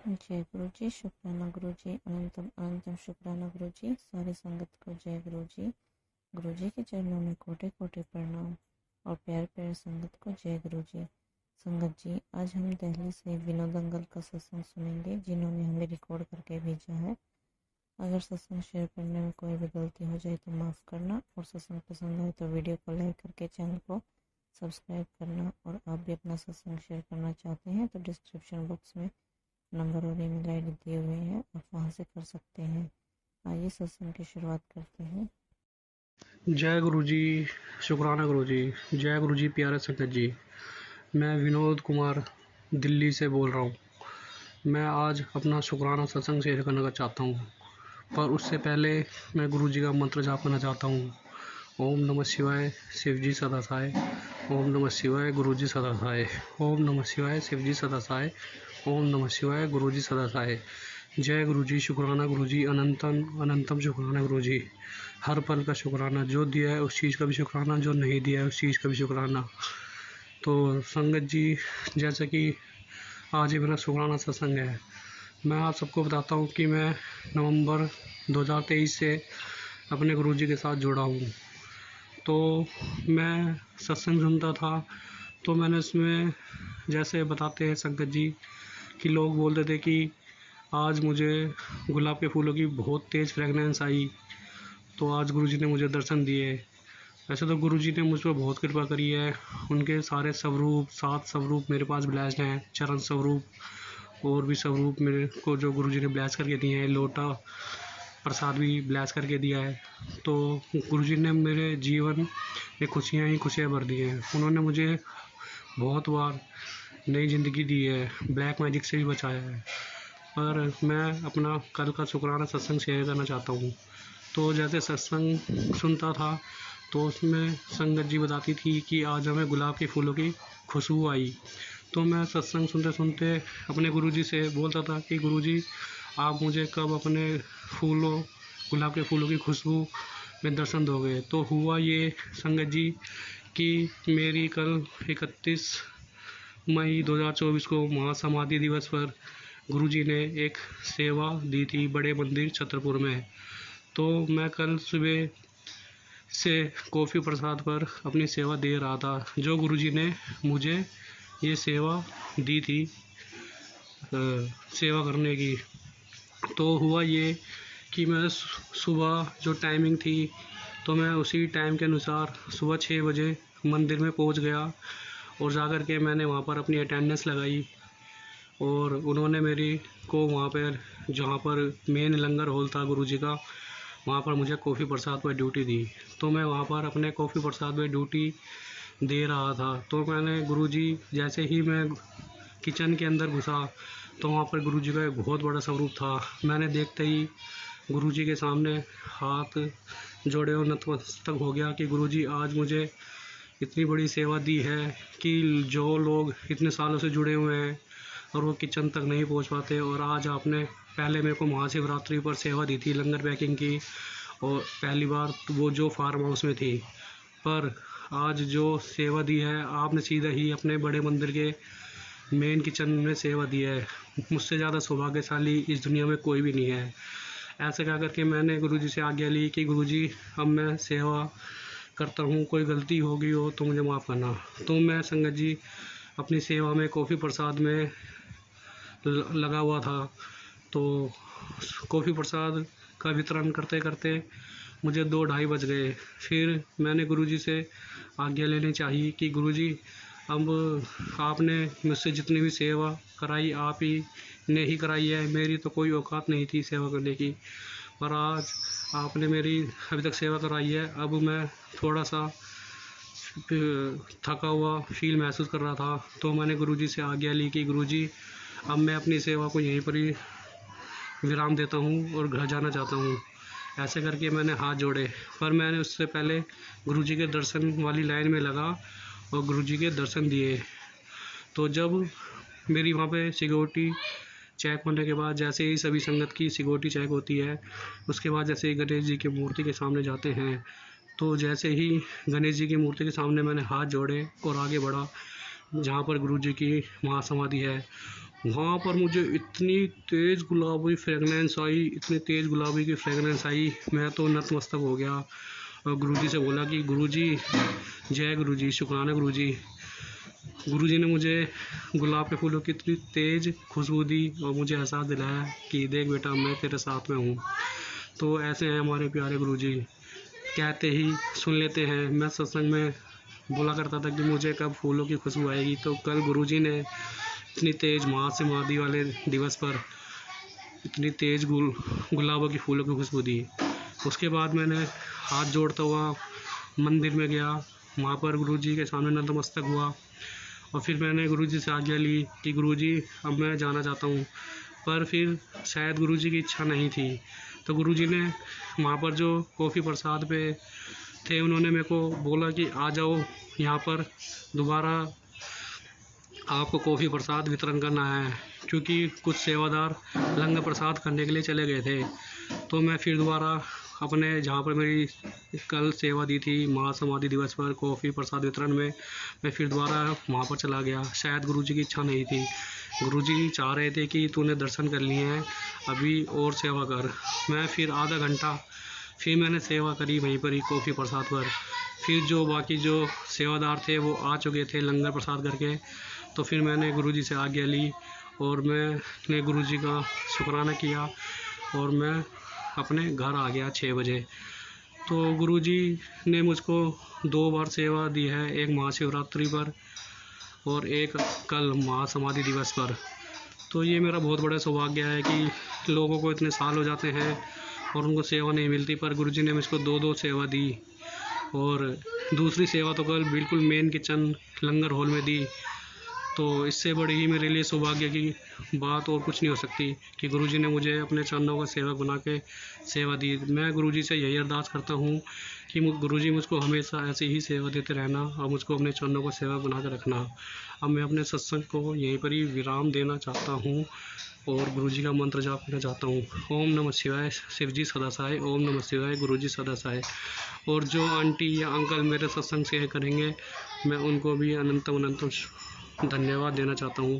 जय गुरु जी, शुक्राना गुरु जी, अनंतम अनंतम शुक्राना गुरु जी। सारी संगत को जय गुरु जी। गुरु जी के चरणों में कोटि कोटि प्रणाम और प्यार प्यार संगत को जय गुरु जी। संगत जी, आज हम दिल्ली से विनोद अंकल का सत्संग सुनेंगे, जिन्होंने हमें रिकॉर्ड करके भेजा है। अगर सत्संग शेयर करने में कोई भी गलती हो जाए तो माफ़ करना, और सत्संग पसंद आए तो वीडियो को लाइक करके चैनल को सब्सक्राइब करना। और आप भी अपना सत्संग शेयर करना चाहते हैं तो डिस्क्रिप्शन बॉक्स में नंबर और ईमेल आईडी दिए हुए हैं, आप वहाँ से कर सकते हैं। आइए सत्संग की शुरुआत करते हैं। जय गुरु जी, शुक्राना गुरु जी। जय गुरु जी। प्यारे संगत जी, मैं विनोद कुमार दिल्ली से बोल रहा हूँ। मैं आज अपना शुक्राना सत्संग शेयर करना चाहता हूँ, पर उससे पहले मैं गुरु जी का मंत्र जाप करना चाहता हूँ। ओम नमः शिवाय, शिव जी सदा सहाय। ओम नमः शिवाय, गुरु जी सदा सहाय। ओम नमः शिवाय, शिव जी सदा सहाय। ओम नमः शिवाय, गुरु जी सदा सहाय। जय गुरु जी, शुक्राना गुरु जी, अनंतम अनंतम शुक्राना गुरु जी। हर पल का शुक्राना, जो दिया है उस चीज़ का भी शुक्राना, जो नहीं दिया है उस चीज़ का भी शुक्राना। तो संगत जी, जैसे कि आज ही मेरा शुक्राना सत्संग है, मैं आप सबको बताता हूँ कि मैं नवंबर 2023 से अपने गुरु जी के साथ जुड़ा हूँ। तो मैं सत्संग सुनता था, तो मैंने उसमें जैसे बताते हैं संगत जी कि लोग बोलते थे कि आज मुझे गुलाब के फूलों की बहुत तेज़ फ्रेगनेंस आई, तो आज गुरुजी ने मुझे दर्शन दिए। वैसे तो गुरुजी ने मुझ पर बहुत कृपा करी है, उनके सारे स्वरूप 7 स्वरूप मेरे पास ब्लेस्ड हैं, चरण स्वरूप और भी स्वरूप मेरे को जो गुरुजी ने ब्लेस करके दिए हैं, लोटा प्रसाद भी ब्लेस करके दिया है। तो गुरुजी ने मेरे जीवन में खुशियाँ ही खुशियाँ भर दी हैं। उन्होंने मुझे बहुत बार नई ज़िंदगी दी है, ब्लैक मैजिक से भी बचाया है। पर मैं अपना कल का शुक्राना सत्संग शेयर करना चाहता हूँ। तो जैसे सत्संग सुनता था तो उसमें संगत जी बताती थी कि आज हमें गुलाब के फूलों की खुशबू आई। तो मैं सत्संग सुनते सुनते अपने गुरुजी से बोलता था कि गुरुजी, आप मुझे कब अपने फूलों गुलाब के फूलों की खुशबू में दर्शन दोगे। तो हुआ ये संगत जी कि मेरी कल 31 मई 2024 को महासमाधि दिवस पर गुरुजी ने एक सेवा दी थी बड़े मंदिर छतरपुर में। तो मैं कल सुबह से कॉफ़ी प्रसाद पर अपनी सेवा दे रहा था, जो गुरुजी ने मुझे ये सेवा दी थी सेवा करने की। तो हुआ ये कि मैं सुबह जो टाइमिंग थी, तो मैं उसी टाइम के अनुसार सुबह 6 बजे मंदिर में पहुंच गया और जाकर के मैंने वहाँ पर अपनी अटेंडेंस लगाई। और उन्होंने मेरी को वहाँ पर जहाँ पर मेन लंगर हॉल था गुरुजी का, वहाँ पर मुझे कॉफ़ी प्रसाद पर ड्यूटी दी। तो मैं वहाँ पर अपने कॉफ़ी प्रसाद पर ड्यूटी दे रहा था। तो मैंने गुरुजी, जैसे ही मैं किचन के अंदर घुसा तो वहाँ पर गुरुजी का एक बहुत बड़ा स्वरूप था। मैंने देखते ही गुरुजी के सामने हाथ जोड़े और नतमस्तक हो गया कि गुरुजी, आज मुझे इतनी बड़ी सेवा दी है कि जो लोग इतने सालों से जुड़े हुए हैं और वो किचन तक नहीं पहुंच पाते, और आज आपने पहले मेरे को महाशिवरात्रि पर सेवा दी थी लंगर पैकिंग की, और पहली बार वो जो फार्म हाउस में थी, पर आज जो सेवा दी है आपने सीधा ही अपने बड़े मंदिर के मेन किचन में सेवा दी है। मुझसे ज़्यादा सौभाग्यशाली इस दुनिया में कोई भी नहीं है। ऐसे कह करके मैंने गुरुजी से आज्ञा ली कि गुरुजी, अब मैं सेवा करता हूँ, कोई गलती होगी हो तो मुझे माफ़ करना। तो मैं संगत जी अपनी सेवा में कॉफ़ी प्रसाद में लगा हुआ था। तो कॉफ़ी प्रसाद का वितरण करते करते मुझे 2-2:30 बज गए। फिर मैंने गुरुजी से आज्ञा लेनी चाहिए कि गुरुजी, अब आपने मुझसे जितनी भी सेवा कराई आप ही ने ही कराई है, मेरी तो कोई औकात नहीं थी सेवा करने की, पर आज आपने मेरी अभी तक सेवा कराई है। अब मैं थोड़ा सा थका हुआ फील महसूस कर रहा था, तो मैंने गुरुजी से आज्ञा ली कि गुरुजी, अब मैं अपनी सेवा को यहीं पर ही विराम देता हूँ और घर जाना चाहता हूँ। ऐसे करके मैंने हाथ जोड़े, पर मैंने उससे पहले गुरुजी के दर्शन वाली लाइन में लगा और गुरुजी के दर्शन दिए। तो जब मेरी वहाँ पे सिक्योरिटी चेक होने के बाद, जैसे ही सभी संगत की सिक्योरिटी चेक होती है, उसके बाद जैसे ही गणेश जी की मूर्ति के सामने जाते हैं, तो जैसे ही गणेश जी की मूर्ति के सामने मैंने हाथ जोड़े और आगे बढ़ा जहाँ पर गुरु जी की महासमाधि है, वहाँ पर मुझे इतनी तेज़ गुलाबी फ्रेगनेंस आई, इतनी तेज़ गुलाबी की फ्रेगनेंस आई, मैं तो नतमस्तक हो गया और गुरुजी से बोला कि गुरुजी, जय गुरुजी, शुक्राना गुरुजी। गुरुजी ने मुझे गुलाब के फूलों की इतनी तेज़ खुशबू दी और मुझे एहसास दिलाया कि देख बेटा, मैं तेरे साथ में हूँ। तो ऐसे हैं हमारे प्यारे गुरुजी, कहते ही सुन लेते हैं। मैं सत्संग में बोला करता था कि मुझे कब फूलों की खुशबू आएगी, तो कल गुरुजी ने इतनी तेज़ महाशिवरात्रि वाले दिवस पर इतनी तेज़ गुलाबों की फूलों की खुशबू दी। उसके बाद मैंने हाथ जोड़ता हुआ मंदिर में गया, वहाँ पर गुरुजी के सामने नतमस्तक हुआ और फिर मैंने गुरुजी से आज्ञा ली कि गुरुजी, अब मैं जाना चाहता हूँ। पर फिर शायद गुरुजी की इच्छा नहीं थी, तो गुरुजी ने वहाँ पर जो कॉफ़ी प्रसाद पे थे, उन्होंने मेरे को बोला कि आ जाओ यहाँ पर, दोबारा आपको कॉफ़ी प्रसाद वितरण करना है, क्योंकि कुछ सेवादार लंगर प्रसाद करने के लिए चले गए थे। तो मैं फिर दोबारा अपने जहाँ पर मेरी कल सेवा दी थी महासमाधि दिवस पर कॉफ़ी प्रसाद वितरण में, मैं फिर दोबारा वहाँ पर चला गया। शायद गुरुजी की इच्छा नहीं थी, गुरुजी चाह रहे थे कि तूने दर्शन कर लिए हैं, अभी और सेवा कर। मैं फिर आधा घंटा फिर मैंने सेवा करी वहीं पर ही कॉफ़ी प्रसाद पर। फिर जो बाकी जो सेवादार थे वो आ चुके थे लंगर प्रसाद करके, तो फिर मैंने गुरुजी से आज्ञा ली और मैंने गुरुजी का शुक्राना किया और मैं अपने घर आ गया 6 बजे। तो गुरुजी ने मुझको 2 बार सेवा दी है, एक महाशिवरात्रि पर और एक कल महासमाधि दिवस पर। तो ये मेरा बहुत बड़ा सौभाग्य है कि लोगों को इतने साल हो जाते हैं और उनको सेवा नहीं मिलती, पर गुरुजी ने मुझको 2-2 सेवा दी। और दूसरी सेवा तो कल बिल्कुल मेन किचन लंगर हॉल में दी। तो इससे बड़ी ही मेरे लिए सौभाग्य की बात और कुछ नहीं हो सकती कि गुरुजी ने मुझे अपने चरणों का सेवक बना के सेवा दी। मैं गुरुजी से यही अरदास करता हूँ कि गुरुजी मुझको हमेशा ऐसे ही सेवा देते रहना और मुझको अपने चरणों का सेवक बना कर रखना। अब मैं अपने सत्संग को यहीं पर ही विराम देना चाहता हूँ और गुरुजी का मंत्र जाप करना चाहता हूँ। ओम नमः शिवाय, शिवजी सदा सहाय। ओम नमः शिवाय, गुरुजी सदा सहाय। और जो आंटी या अंकल मेरे सत्संग शेयर करेंगे, मैं उनको भी अनंतम अनंतम धन्यवाद देना चाहता हूँ।